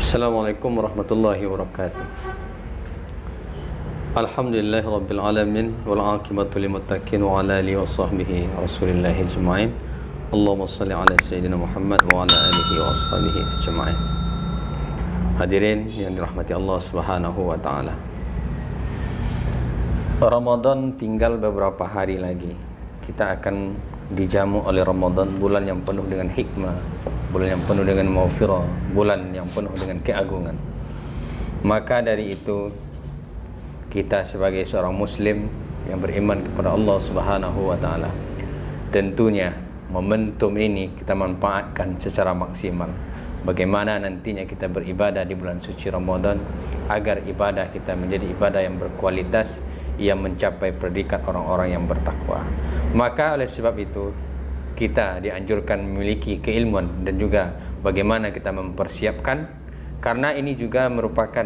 Assalamualaikum warahmatullahi wabarakatuh. Alhamdulillahi rabbil alamin wal aqibatu lil muttaqin wa ala alihi wa sahbihi rasulillahi ajma'in. Allahumma shalli ala sayyidina Muhammad wa ala alihi wa sahbihi ajma'in. Hadirin yang dirahmati Allah Subhanahu wa taala. Ramadan tinggal beberapa hari lagi. Kita akan dijamu oleh Ramadan, bulan yang penuh dengan hikmah, bulan yang penuh dengan maghfirah, bulan yang penuh dengan keagungan. Maka dari itu, kita sebagai seorang muslim yang beriman kepada Allah Subhanahu wa taala, tentunya momentum ini kita manfaatkan secara maksimal. Bagaimana nantinya kita beribadah di bulan suci Ramadan agar ibadah kita menjadi ibadah yang berkualitas, yang mencapai predikat orang-orang yang bertakwa. Maka oleh sebab itu kita dianjurkan memiliki keilmuan dan juga bagaimana kita mempersiapkan, karena ini juga merupakan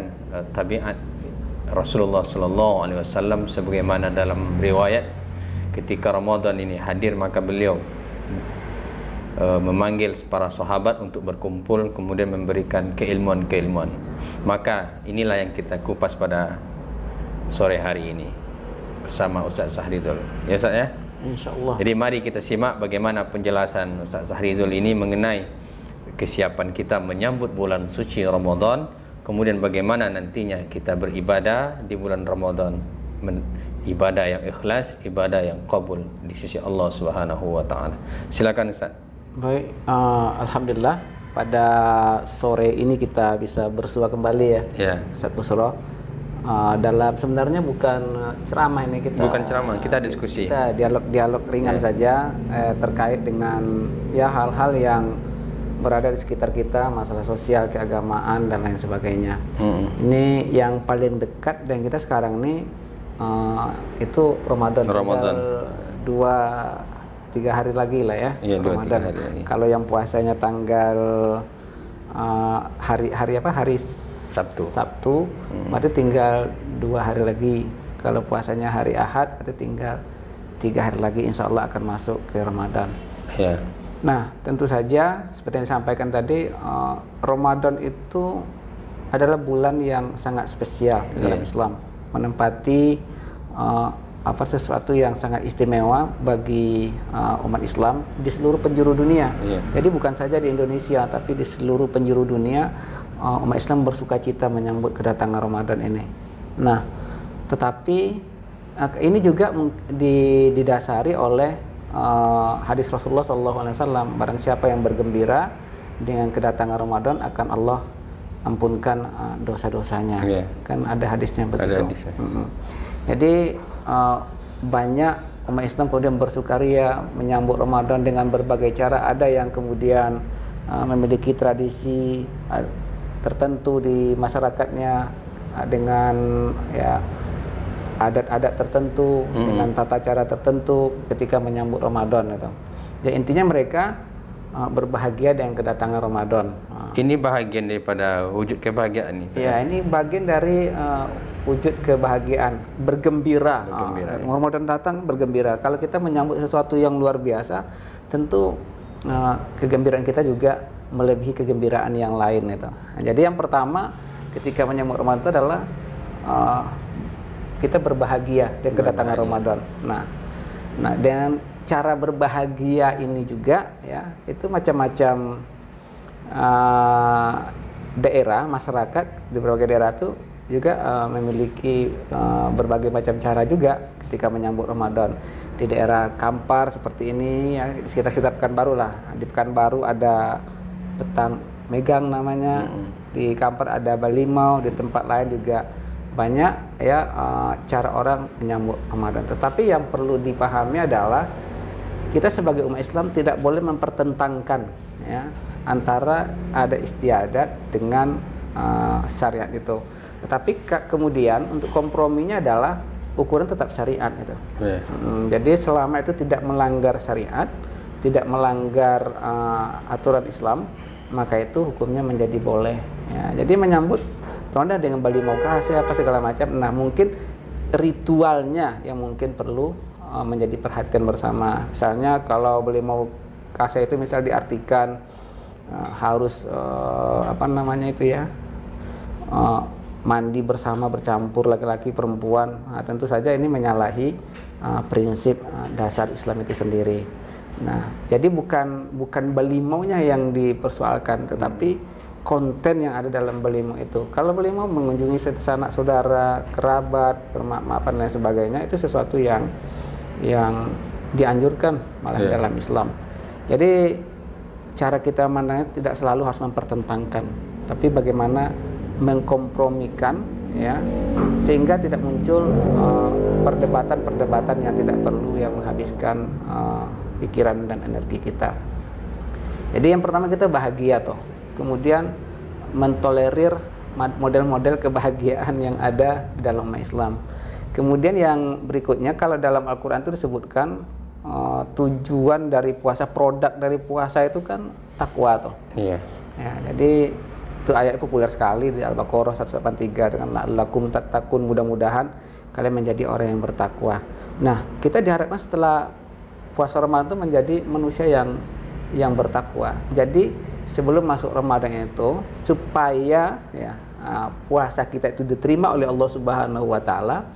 tabiat Rasulullah sallallahu alaihi wasallam, sebagaimana dalam riwayat ketika Ramadan ini hadir maka beliau memanggil para sahabat untuk berkumpul, kemudian memberikan keilmuan-keilmuan. Maka inilah yang kita kupas pada sore hari ini bersama Ustaz Zahrizul. Ya Ustaz ya? Insyaallah. Jadi mari kita simak bagaimana penjelasan Ustaz Zahrizul ini mengenai kesiapan kita menyambut bulan suci Ramadan, kemudian bagaimana nantinya kita beribadah di bulan Ramadan, ibadah yang ikhlas, ibadah yang qabul di sisi Allah Subhanahu wa taala. Silakan Ustaz. Baik, alhamdulillah pada sore ini kita bisa bersua kembali ya. Ya. Ustaz Busro. Dalam sebenarnya bukan ceramah ini, kita bukan ceramah, kita diskusi. Kita dialog ringan saja terkait dengan ya hal-hal yang berada di sekitar kita, masalah sosial, keagamaan dan lain sebagainya. Ini yang paling dekat dan kita sekarang ini itu Ramadan. 2-3 hari lagi lah ya, Ramadan. Hari lagi. Kalau yang puasanya tanggal hari Sabtu, berarti tinggal 2 hari lagi. Kalau puasanya hari Ahad, berarti tinggal 3 hari lagi, insya Allah akan masuk ke Ramadan. Ya. Nah, tentu saja seperti yang disampaikan tadi, Ramadan itu adalah bulan yang sangat spesial dalam Islam, menempati sesuatu yang sangat istimewa bagi umat Islam di seluruh penjuru dunia. Jadi bukan saja di Indonesia, tapi di seluruh penjuru dunia umat Islam bersukacita menyambut kedatangan Ramadan ini. Nah, tetapi ini juga didasari oleh hadis Rasulullah SAW. Barang siapa yang bergembira dengan kedatangan Ramadan akan Allah ampunkan dosa-dosanya. Kan ada hadisnya begitu. Jadi banyak umat Islam kemudian bersukaria menyambut Ramadan dengan berbagai cara. Ada yang kemudian memiliki tradisi tertentu di masyarakatnya dengan ya adat-adat tertentu, dengan tata cara tertentu ketika menyambut Ramadan itu. Jadi intinya mereka berbahagia dengan kedatangan Ramadan. Ini bahagian daripada wujud kebahagiaan ini. Ya, ini bagian dari wujud kebahagiaan, bergembira. Ramadan datang bergembira. Kalau kita menyambut sesuatu yang luar biasa, tentu kegembiraan kita juga melebihi kegembiraan yang lain itu. Nah, jadi yang pertama ketika menyambut Ramadan itu adalah kita berbahagia dengan kedatangan Ramadan. Nah, dengan cara berbahagia ini juga ya, itu macam-macam daerah, masyarakat di berbagai daerah itu juga memiliki berbagai macam cara juga ketika menyambut Ramadan. Di daerah Kampar seperti ini ya, sekitar Pekanbaru lah. Di Pekanbaru ada Petang Megang namanya, di Kampar ada Balimau, di tempat lain juga banyak ya cara orang menyambut Ramadan. Tetapi yang perlu dipahami adalah kita sebagai umat Islam tidak boleh mempertentangkan ya antara ada istiadat dengan syariat itu. Tetapi kemudian untuk komprominya adalah ukuran tetap syariat itu. Jadi selama itu tidak melanggar syariat, tidak melanggar aturan Islam, maka itu hukumnya menjadi boleh. Ya, jadi menyambut Ramadan dengan balimau kasih apa segala macam. Nah, mungkin ritualnya yang mungkin perlu menjadi perhatian bersama. Misalnya kalau balimau kasih itu misal diartikan harus apa namanya itu ya, mandi bersama bercampur laki-laki perempuan. Nah, tentu saja ini menyalahi prinsip dasar Islam itu sendiri. Nah, jadi bukan belimaunya yang dipersoalkan, tetapi konten yang ada dalam belimau itu. Kalau belimau mengunjungi sanak saudara, kerabat, bermaaf-maafan dan lain sebagainya, itu sesuatu yang dianjurkan malah dalam Islam. Jadi cara kita memandangnya tidak selalu harus mempertentangkan, tapi bagaimana mengkompromikan, ya, sehingga tidak muncul perdebatan-perdebatan yang tidak perlu, yang menghabiskan pikiran dan energi kita. Jadi yang pertama kita bahagia toh, kemudian mentolerir model-model kebahagiaan yang ada di dalam Islam. Kemudian yang berikutnya, kalau dalam Al-Quran itu disebutkan tujuan dari puasa, produk dari puasa itu kan takwa toh. Iya. Ya, jadi itu ayat populer sekali di Al-Baqarah 183 dengan lakum tattaqun, mudah-mudahan kalian menjadi orang yang bertakwa. Nah, kita diharapkan setelah puasa Ramadan itu menjadi manusia yang bertakwa. Jadi sebelum masuk Ramadan itu, supaya ya puasa kita itu diterima oleh Allah Subhanahu wa taala,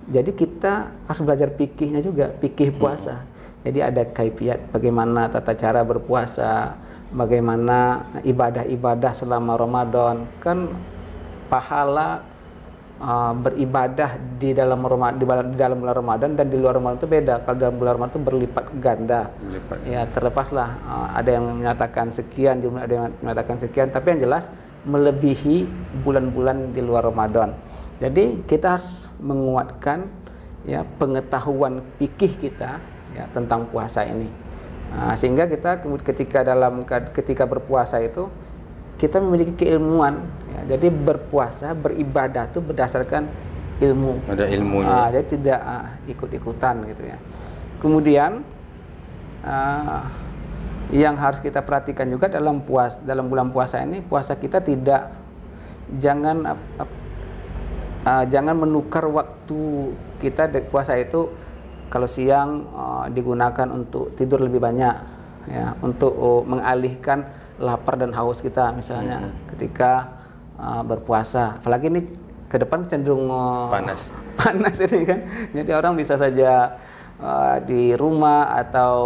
jadi kita harus belajar fikihnya juga, fikih puasa. Jadi ada kaifiat bagaimana tata cara berpuasa, bagaimana ibadah-ibadah selama Ramadan. Kan pahala beribadah di dalam bulan Ramadan dan di luar Ramadan itu beda. Kalau dalam bulan Ramadan itu berlipat ganda. Ya, terlepaslah ada yang menyatakan sekian jumlah, ada yang menyatakan sekian, tapi yang jelas melebihi bulan-bulan di luar Ramadan. Jadi kita harus menguatkan ya pengetahuan fikih kita ya tentang puasa ini. Sehingga kita ketika berpuasa itu kita memiliki keilmuan ya. Jadi berpuasa, beribadah itu berdasarkan ilmu. Ada ilmunya. Jadi tidak ikut-ikutan gitu ya. Kemudian yang harus kita perhatikan juga dalam bulan puasa ini, puasa kita jangan menukar waktu kita puasa itu. Kalau siang digunakan untuk tidur lebih banyak ya, untuk mengalihkan lapar dan haus kita misalnya ketika berpuasa. Apalagi ini ke depan cenderung panas ini kan. Jadi orang bisa saja di rumah atau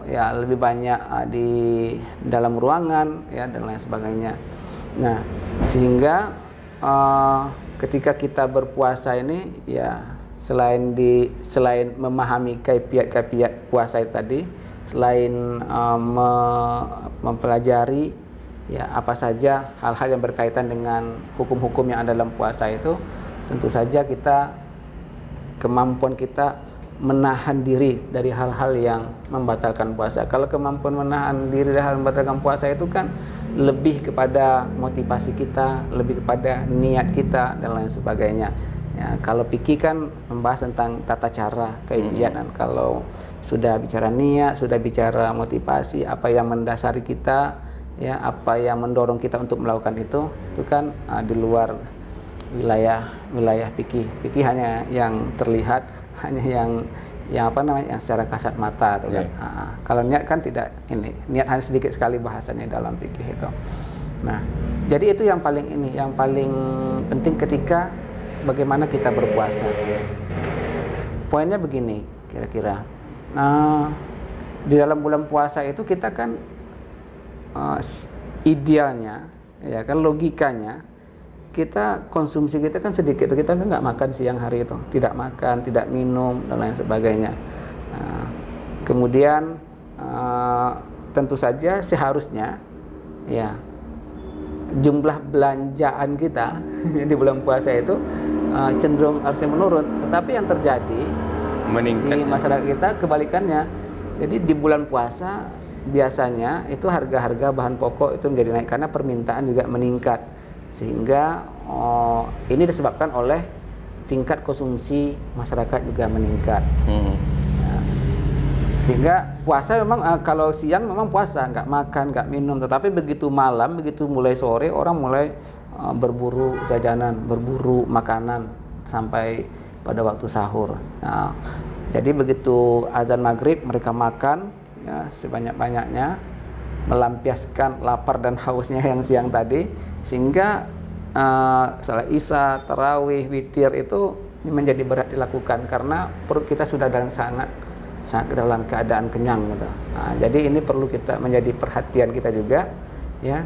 ya lebih banyak di dalam ruangan ya dan lain sebagainya. Nah, sehingga ketika kita berpuasa ini ya selain memahami kaifiat puasa itu tadi, selain mempelajari ya apa saja hal-hal yang berkaitan dengan hukum-hukum yang ada dalam puasa itu, tentu saja kemampuan kita menahan diri dari hal-hal yang membatalkan puasa. Kalau kemampuan menahan diri dari hal yang membatalkan puasa itu kan lebih kepada motivasi kita, lebih kepada niat kita dan lain sebagainya. Ya, kalau fikih kan membahas tentang tata cara, kaifiat, dan kalau sudah bicara niat, sudah bicara motivasi, apa yang mendasari kita, ya, apa yang mendorong kita untuk melakukan itu kan di luar wilayah fikih. Fikih hanya yang terlihat, hanya yang secara kasat mata, tuh kan. Kalau niat kan tidak, niat hanya sedikit sekali bahasannya dalam fikih itu. Nah, jadi itu yang paling penting ketika bagaimana kita berpuasa. Poinnya begini, kira-kira di dalam bulan puasa itu kita kan idealnya, ya kan, logikanya kita konsumsi kita kan sedikit, kita kan nggak makan siang hari itu, tidak makan, tidak minum dan lain sebagainya. Kemudian tentu saja seharusnya ya jumlah belanjaan kita di bulan puasa itu cenderung harusnya menurun, tetapi yang terjadi meningkat di masyarakat kita kebalikannya. Jadi di bulan puasa biasanya itu harga-harga bahan pokok itu menjadi naik karena permintaan juga meningkat, sehingga ini disebabkan oleh tingkat konsumsi masyarakat juga meningkat. Sehingga puasa memang kalau siang memang puasa, nggak makan, nggak minum, tetapi begitu malam, begitu mulai sore orang mulai berburu jajanan, berburu makanan sampai pada waktu sahur. Nah, jadi begitu azan maghrib mereka makan ya sebanyak-banyaknya, melampiaskan lapar dan hausnya yang siang tadi, sehingga salat Isya, tarawih, witir itu menjadi berat dilakukan karena perut kita sudah sangat dalam keadaan kenyang gitu. Nah, jadi ini perlu kita menjadi perhatian kita juga ya.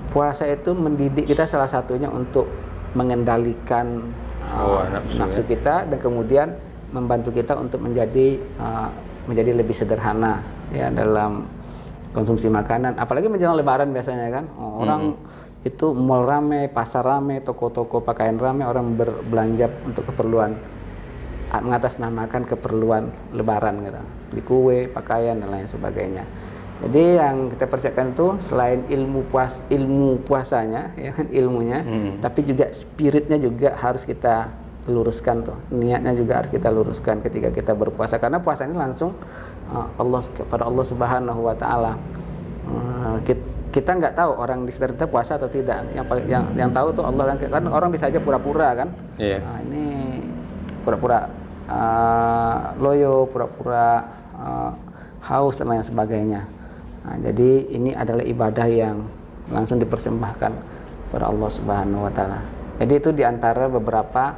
Puasa itu mendidik kita salah satunya untuk mengendalikan nafsu kita dan kemudian membantu kita untuk menjadi lebih sederhana ya dalam konsumsi makanan, apalagi menjelang Lebaran biasanya kan orang itu mall rame, pasar rame, toko-toko pakaian rame, orang berbelanja untuk keperluan mengatasnamakan keperluan Lebaran gitu, beli kue, pakaian dan lain sebagainya. Jadi yang kita persiapkan itu selain ilmu puasanya, ya kan ilmunya, tapi juga spiritnya juga harus kita luruskan tuh, niatnya juga harus kita luruskan ketika kita berpuasa, karena puasa ini langsung kepada Allah Subhanahu Wa Taala. Kita nggak tahu orang di sekitar kita puasa atau tidak. Yang tahu tuh Allah kan orang bisa aja pura-pura kan. Iya. Nah, ini pura-pura loyo, pura-pura haus dan lain sebagainya. Nah, jadi ini adalah ibadah yang langsung dipersembahkan kepada Allah Subhanahu Wa Taala. Jadi itu diantara beberapa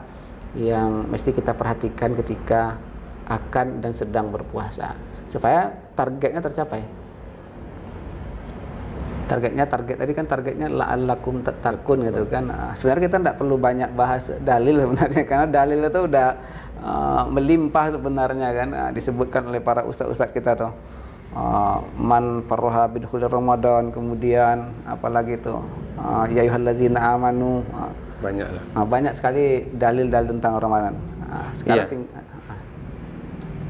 yang mesti kita perhatikan ketika akan dan sedang berpuasa supaya targetnya tercapai. Target tadi kan targetnya la'allakum tattaqun gitu kan. Sebenarnya kita tidak perlu banyak bahas dalil sebenarnya, karena dalil itu udah melimpah sebenarnya kan. Disebutkan oleh para ustaz-ustaz kita tuh. Man farraha bidkhul Ramadan, kemudian apalagi itu ya ayyuhallazina amanu, banyak sekali dalil-dalil tentang Ramadan. Sekarang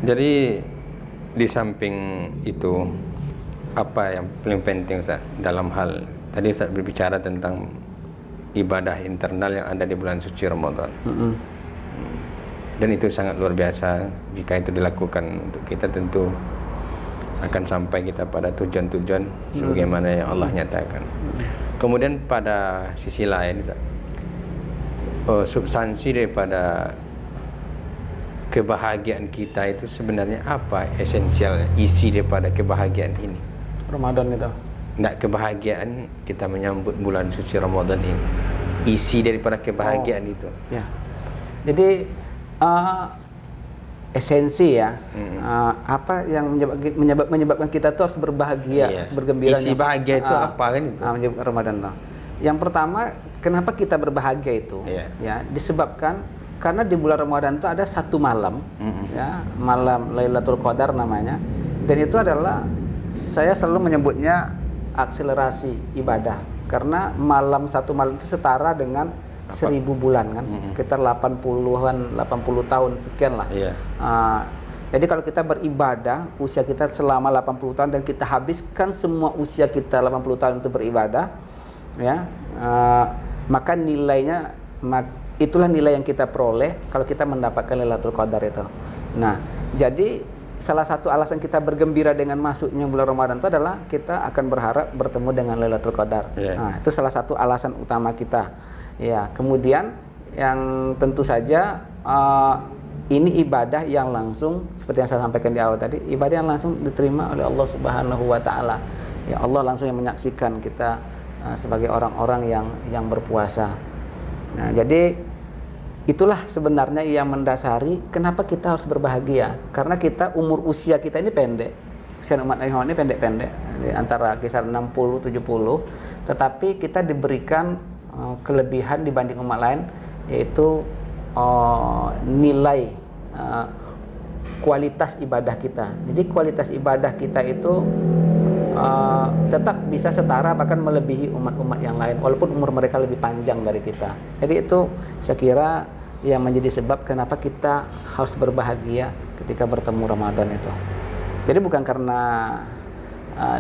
jadi di samping itu apa yang paling penting Ustaz dalam hal tadi Ustaz berbicara tentang ibadah internal yang ada di bulan suci Ramadan. Dan itu sangat luar biasa. Jika itu dilakukan untuk kita, tentu akan sampai kita pada tujuan-tujuan sebagaimana yang Allah nyatakan. Kemudian pada sisi lain, substansi daripada kebahagiaan kita itu sebenarnya apa esensial isi daripada kebahagiaan ini? Ramadan itu. Nak kebahagiaan kita menyambut bulan suci Ramadan ini. Isi daripada kebahagiaan itu. Ya. Jadi esensi ya, apa yang menyebabkan kita tuh harus berbahagia, harus bergembira. Isi bahagia itu apa kan itu? Menyebabkan Ramadan tuh. Yang pertama, kenapa kita berbahagia itu? Ya, disebabkan karena di bulan Ramadan itu ada satu malam, ya, malam Lailatul Qadar namanya, dan itu adalah saya selalu menyebutnya akselerasi ibadah, karena satu malam itu setara dengan 1000 bulan kan, sekitar 80 tahun sekian lah. Jadi kalau kita beribadah, usia kita selama 80 tahun dan kita habiskan semua usia kita 80 tahun untuk beribadah, ya, maka nilainya itulah nilai yang kita peroleh kalau kita mendapatkan Lailatul Qadar itu. Nah, jadi salah satu alasan kita bergembira dengan masuknya bulan Ramadan itu adalah kita akan berharap bertemu dengan Lailatul Qadar. Nah, itu salah satu alasan utama kita. Ya, kemudian yang tentu saja ini ibadah yang langsung seperti yang saya sampaikan di awal tadi, ibadah yang langsung diterima oleh Allah Subhanahu Wa Taala. Ya, Allah langsung yang menyaksikan kita sebagai orang-orang yang berpuasa. Nah, jadi itulah sebenarnya yang mendasari kenapa kita harus berbahagia, karena umur usia kita ini pendek. Usia umat Nabi Muhammad ini pendek-pendek, antara kisar 60-70, tetapi kita diberikan kelebihan dibanding umat lain, yaitu nilai kualitas ibadah kita. Jadi kualitas ibadah kita itu tetap bisa setara bahkan melebihi umat-umat yang lain walaupun umur mereka lebih panjang dari kita. Jadi itu saya kira yang menjadi sebab kenapa kita harus berbahagia ketika bertemu Ramadan itu. Jadi bukan karena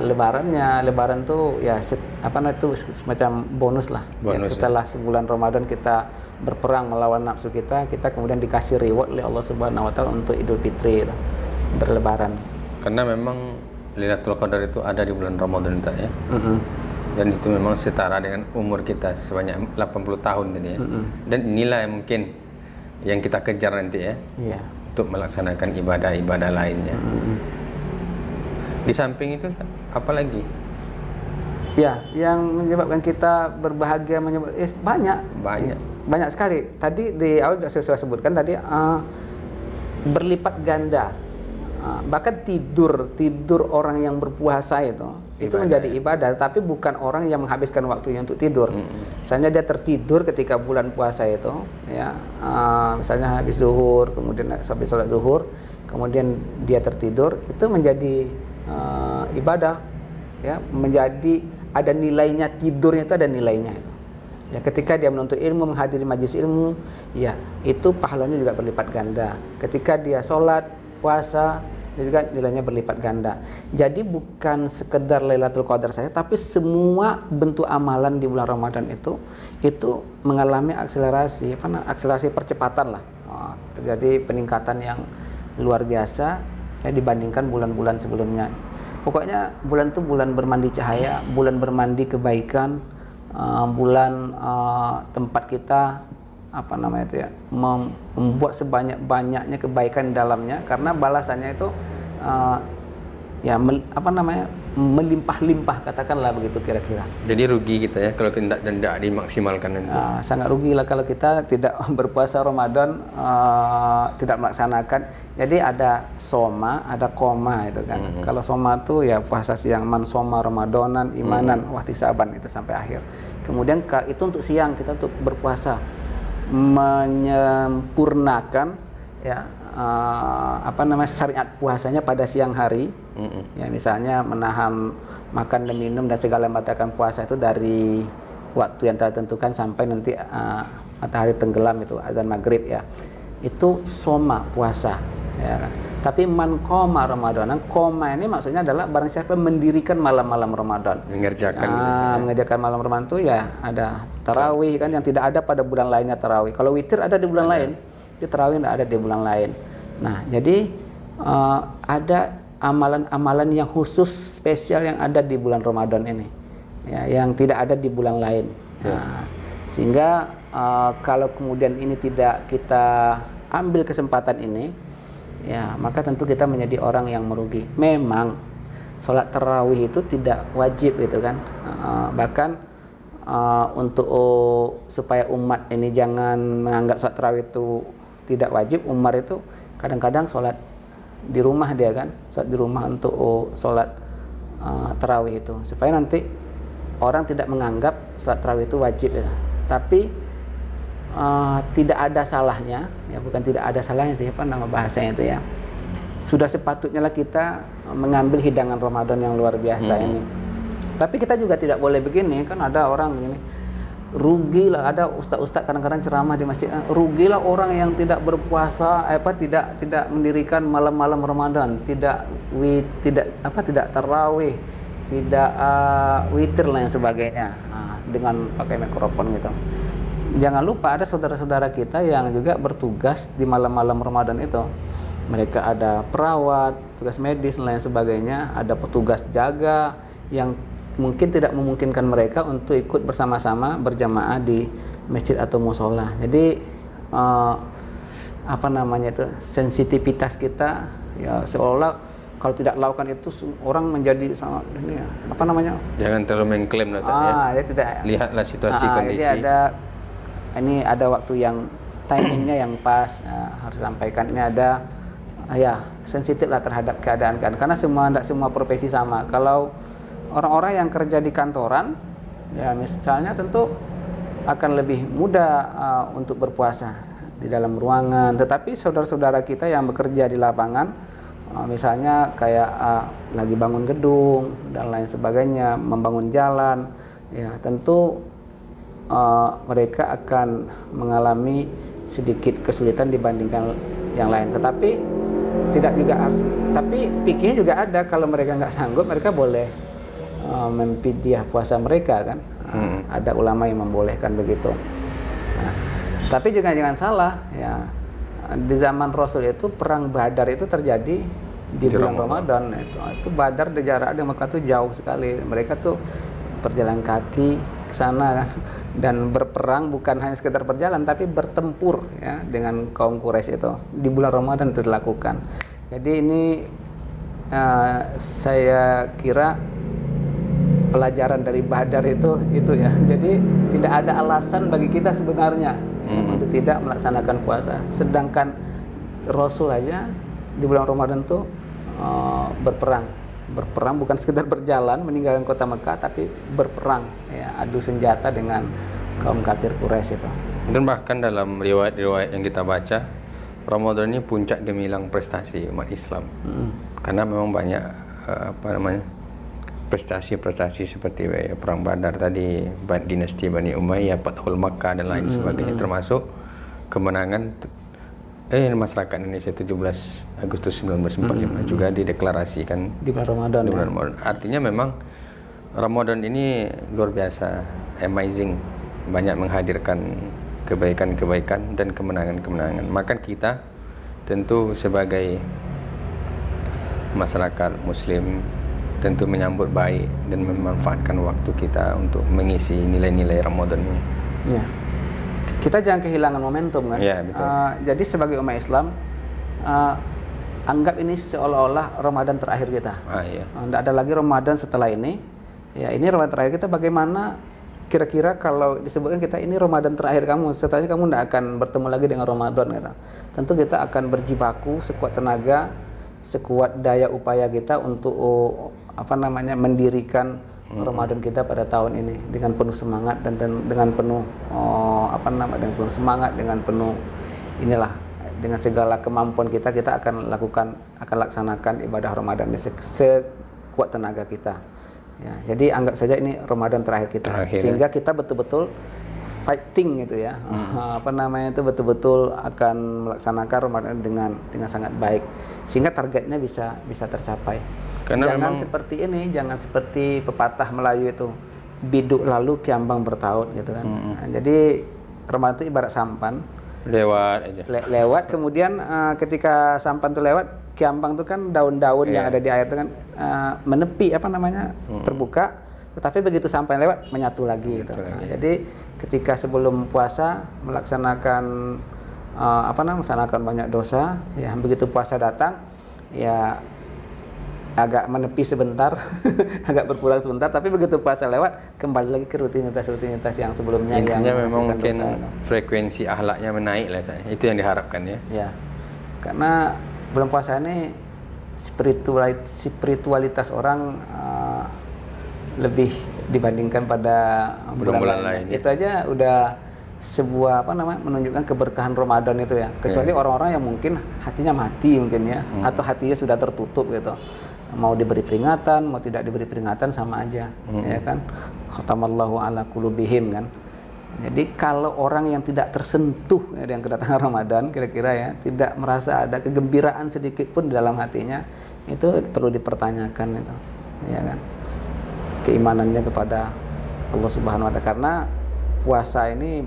lebaran tuh ya itu semacam bonus lah. Bonus, ya, setelah sebulan Ramadan kita berperang melawan nafsu kita kemudian dikasih reward oleh Allah Subhanahu Wa Taala untuk Idul Fitri berlebaran. Karena memang Lailatul Qadar itu ada di bulan Ramadan ya. Dan itu memang setara dengan umur kita sebanyak 80 tahun tadi ya. Dan inilah yang mungkin yang kita kejar nanti ya. Untuk melaksanakan ibadah-ibadah lainnya. Di samping itu apa lagi? Ya, yang menyebabkan kita berbahagia banyak. Banyak. Banyak sekali. Tadi di awal sudah saya sebutkan tadi berlipat ganda. Bahkan tidur orang yang berpuasa itu menjadi ibadah, tapi bukan orang yang menghabiskan waktunya untuk tidur. Misalnya dia tertidur ketika bulan puasa itu, ya, misalnya habis zuhur, kemudian habis sholat zuhur, kemudian dia tertidur, itu menjadi ibadah, ya, menjadi ada nilainya, tidurnya itu ada nilainya itu. Ya, ketika dia menuntut ilmu, menghadiri majelis ilmu, ya, itu pahalanya juga berlipat ganda. Ketika dia sholat, puasa, juga nilainya berlipat ganda. Jadi bukan sekedar Lailatul Qadar saja, tapi semua bentuk amalan di bulan Ramadan itu mengalami akselerasi, akselerasi percepatan lah. Terjadi peningkatan yang luar biasa ya, dibandingkan bulan-bulan sebelumnya. Pokoknya bulan itu bulan bermandi cahaya, bulan bermandi kebaikan, bulan tempat kita membuat sebanyak-banyaknya kebaikan di dalamnya, karena balasannya itu melimpah-limpah, katakanlah begitu kira-kira. Jadi rugi kita ya kalau tidak dimaksimalkan nanti. Sangat rugi lah kalau kita tidak berpuasa Ramadan, tidak melaksanakan. Jadi ada soma, ada koma itu kan. Kalau soma itu ya puasa siang, man soma Ramadanan imanan wahtisaban, itu sampai akhir. Kemudian itu untuk siang, kita untuk berpuasa menyempurnakan ya syariat puasanya pada siang hari. Ya, misalnya menahan makan dan minum dan segala membatalkan puasa itu dari waktu yang telah ditentukan sampai nanti matahari tenggelam, itu azan maghrib ya. Itu soma, puasa ya kan. Tapi man qoma Ramadanan, koma ini maksudnya adalah barang siapa mendirikan malam-malam Ramadan, mengerjakan malam Ramadan itu ya ada tarawih kan, yang tidak ada pada bulan lainnya tarawih. Kalau witir ada di bulan lain, di tarawih tidak ada di bulan lain. Nah, jadi ada amalan-amalan yang khusus spesial yang ada di bulan Ramadan ini ya, yang tidak ada di bulan lain. Nah, sehingga kalau kemudian ini tidak kita ambil kesempatan ini, ya, maka tentu kita menjadi orang yang merugi. Memang sholat tarawih itu tidak wajib gitu kan. Bahkan untuk supaya umat ini jangan menganggap sholat tarawih itu tidak wajib, Umar itu kadang-kadang sholat di rumah dia kan, sholat di rumah untuk sholat tarawih itu, supaya nanti orang tidak menganggap sholat tarawih itu wajib ya. Tapi tidak ada salahnya, ya, bukan tidak ada salahnya sih, bahasanya itu ya. Sudah sepatutnya lah kita mengambil hidangan Ramadan yang luar biasa ini. Tapi kita juga tidak boleh begini, kan ada orang begini, rugilah, ada ustaz-ustaz kadang-kadang ceramah di masjid, rugilah orang yang tidak berpuasa, tidak mendirikan malam-malam Ramadan, tidak tarawih, tidak witir lah yang sebagainya, dengan pakai mikrofon gitu. Jangan lupa ada saudara-saudara kita yang juga bertugas di malam-malam Ramadan itu. Mereka ada perawat, tugas medis dan lain sebagainya, ada petugas jaga yang mungkin tidak memungkinkan mereka untuk ikut bersama-sama berjamaah di masjid atau musola. Jadi sensitivitas kita ya, seolah kalau tidak lakukan itu orang menjadi sangat jangan terlalu mengklaim lah ya. Tidak, lihatlah situasi kondisi. Jadi ini ada waktu yang timingnya yang pas, harus sampaikan. Ini ada sensitif lah terhadap keadaan, karena tidak semua profesi sama. Kalau orang-orang yang kerja di kantoran ya misalnya, tentu akan lebih mudah untuk berpuasa di dalam ruangan. Tetapi saudara-saudara kita yang bekerja di lapangan, misalnya kayak lagi bangun gedung dan lain sebagainya, membangun jalan, ya tentu mereka akan mengalami sedikit kesulitan dibandingkan yang lain. Tetapi tidak juga harus, tapi pikirnya juga ada, kalau mereka nggak sanggup, mereka boleh memfidyah puasa mereka kan. Ada ulama yang membolehkan begitu. Tapi juga jangan salah ya, di zaman Rasul itu perang Badar itu terjadi di bulan Ramadan. Itu Badar di jarak di Mekah itu jauh sekali. Mereka tuh berjalan kaki ke sana kan, dan berperang, bukan hanya sekedar berjalan tapi bertempur ya dengan kaum Quraisy itu. Di bulan Ramadan itu dilakukan. Jadi ini saya kira pelajaran dari Badar itu ya. Jadi tidak ada alasan bagi kita sebenarnya untuk tidak melaksanakan puasa. Sedangkan Rasul aja di bulan Ramadan tuh berperang bukan sekedar berjalan meninggalkan kota Mekah, tapi berperang ya, adu senjata dengan kaum kafir Quraisy itu. Dan bahkan dalam riwayat-riwayat yang kita baca, Ramadan ini puncak gemilang prestasi umat Islam. Karena memang banyak prestasi-prestasi seperti perang Badar tadi, dinasti Bani Umayyah, Fathul Makkah dan lain sebagainya, termasuk kemenangan masyarakat Indonesia 17 Agustus 1945 juga dideklarasikan di bulan Ramadan. Di bulan Ramadan. Artinya memang Ramadan ini luar biasa, amazing, banyak menghadirkan kebaikan-kebaikan dan kemenangan-kemenangan. Maka kita tentu sebagai masyarakat Muslim tentu menyambut baik dan memanfaatkan waktu kita untuk mengisi nilai-nilai Ramadan ini. Ya. Kita jangan kehilangan momentum kan. Ya, betul. Jadi sebagai umat Islam, anggap ini seolah-olah Ramadan terakhir kita. Iya. Tidak ada lagi Ramadan setelah ini. Ya, ini Ramadan terakhir kita. Bagaimana kira-kira kalau disebutkan kita ini Ramadan terakhir kamu, setelahnya kamu tidak akan bertemu lagi dengan Ramadan gitu. Tentu kita akan berjibaku sekuat tenaga, sekuat daya upaya kita untuk mendirikan Ramadan kita pada tahun ini dengan penuh semangat dan dengan penuh dengan penuh semangat, dengan penuh dengan segala kemampuan kita akan laksanakan ibadah Ramadan ini sekuat tenaga kita. Ya, jadi anggap saja ini Ramadan terakhir kita, sehingga kita betul-betul fighting gitu ya, betul-betul akan melaksanakan Ramadan dengan sangat baik, sehingga targetnya bisa tercapai. Karena jangan seperti ini, jangan seperti pepatah Melayu itu, biduk lalu kiambang bertaut gitu kan. Nah, jadi Ramadan itu ibarat sampan, lewat aja. Lewat, kemudian ketika sampan itu lewat, kiambang itu kan daun-daun yang ada di air itu kan menepi terbuka, tetapi begitu sampai lewat menyatu lagi gitu. Nah, jadi ketika sebelum puasa melaksanakan melaksanakan banyak dosa, ya begitu puasa datang ya agak menepi sebentar, agak berkurang sebentar, tapi begitu puasa lewat kembali lagi ke rutinitas yang sebelumnya. Intinya yang memang mungkin dosa, frekuensi akhlaknya menaik lah, itu yang diharapkan ya. Ya, karena bulan puasa ini spiritualitas orang lebih dibandingkan pada bulan lain. Itu aja udah sebuah menunjukkan keberkahan Ramadan itu ya. Kecuali orang-orang yang mungkin hatinya mati mungkin ya, atau hatinya sudah tertutup gitu. Mau diberi peringatan, mau tidak diberi peringatan sama aja, ya kan? Khatamallahu ala qulubihim kan. Jadi kalau orang yang tidak tersentuh ya, dengan kedatangan Ramadan, kira-kira ya, tidak merasa ada kegembiraan sedikit pun di dalam hatinya, itu perlu dipertanyakan itu, ya kan? Keimanannya kepada Allah Subhanahu wa Ta'ala, karena puasa ini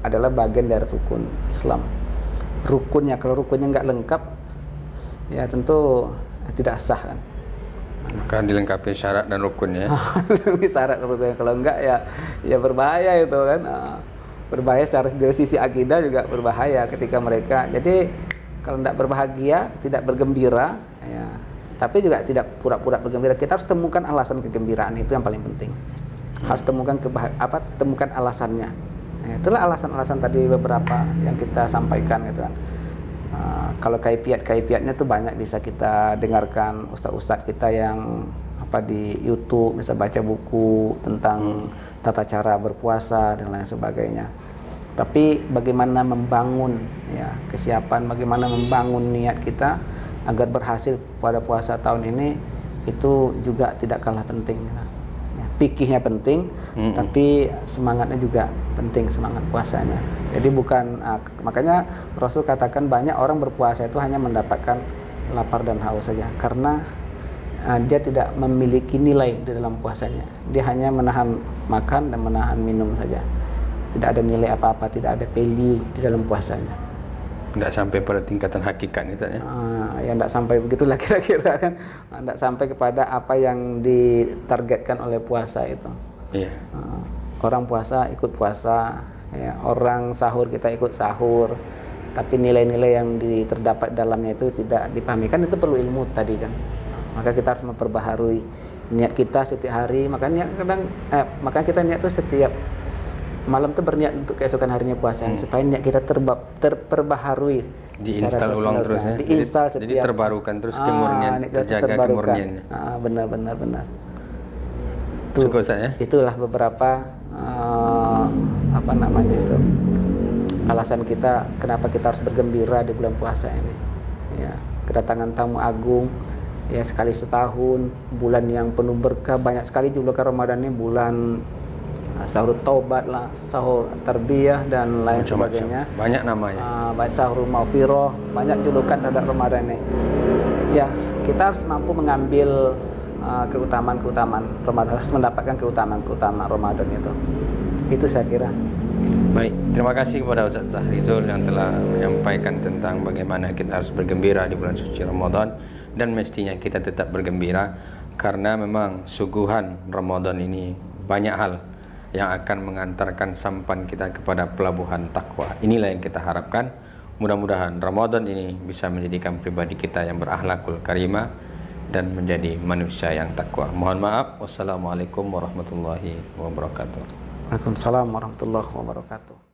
adalah bagian dari rukun Islam. Rukunnya, kalau rukunnya nggak lengkap, ya tentu tidak sah kan. Maka dilengkapi syarat dan rukunnya. Syarat dan rukunnya, kalau enggak ya berbahaya itu kan. Berbahaya dari sisi akidah juga berbahaya ketika mereka. Jadi kalau tidak berbahagia, tidak bergembira, ya. Tapi juga tidak pura-pura bergembira. Kita harus temukan alasan kegembiraan, itu yang paling penting. Harus temukan alasannya. Nah, itulah alasan-alasan tadi beberapa yang kita sampaikan gitu kan. Kalau kaifiatnya tuh banyak bisa kita dengarkan ustadz-ustadz kita yang di YouTube, bisa baca buku tentang tata cara berpuasa dan lain sebagainya. Tapi bagaimana membangun ya kesiapan, bagaimana membangun niat kita agar berhasil pada puasa tahun ini, itu juga tidak kalah penting. Pikihnya penting, tapi semangatnya juga penting, semangat puasanya. Jadi bukan, makanya Rasul katakan banyak orang berpuasa itu hanya mendapatkan lapar dan haus saja, karena dia tidak memiliki nilai di dalam puasanya. Dia hanya menahan makan dan menahan minum saja. Tidak ada nilai apa-apa, tidak ada value di dalam puasanya. Tidak sampai pada tingkatan hakikat misalnya. Ya tidak sampai begitulah kira-kira kan. Tidak sampai kepada apa yang ditargetkan oleh puasa itu. Iya. Orang puasa ikut puasa, ya. Orang sahur kita ikut sahur. Tapi nilai-nilai yang terdapat dalamnya itu tidak dipahami. Kan itu perlu ilmu tadi kan. Maka kita harus memperbaharui niat kita setiap hari, makanya makanya kita niat tuh setiap malam tuh berniat untuk keesokan harinya puasa, supaya niat kita terperbaharui, diinstal ulang terus ya. Diinstal jadi setiap, terbarukan terus kemurnian, terjaga kemurniannya. Benar. Cukup saya. Itulah beberapa apa namanya itu alasan kita kenapa kita harus bergembira di bulan puasa ini. Ya, kedatangan tamu agung, ya sekali setahun, bulan yang penuh berkah, banyak sekali julukan Ramadan ini, bulan sahur taubat lah, sahur tarbiyah dan lain sebagainya. Banyak namanya. Sahur maghfirah, banyak julukan terhadap Ramadan ini. Ya, kita harus mampu mengambil keutamaan Ramadan, harus mendapatkan keutamaan Ramadan itu. Itu saya kira. Baik, terima kasih kepada Ustaz Sahrizul yang telah menyampaikan tentang bagaimana kita harus bergembira di bulan suci Ramadan, dan mestinya kita tetap bergembira karena memang suguhan Ramadan ini banyak hal yang akan mengantarkan sampan kita kepada pelabuhan takwa. Inilah yang kita harapkan. Mudah-mudahan Ramadan ini bisa menjadikan pribadi kita yang berakhlakul karimah dan menjadi manusia yang takwa. Mohon maaf. Wassalamualaikum warahmatullahi wabarakatuh. Waalaikumsalam warahmatullahi wabarakatuh.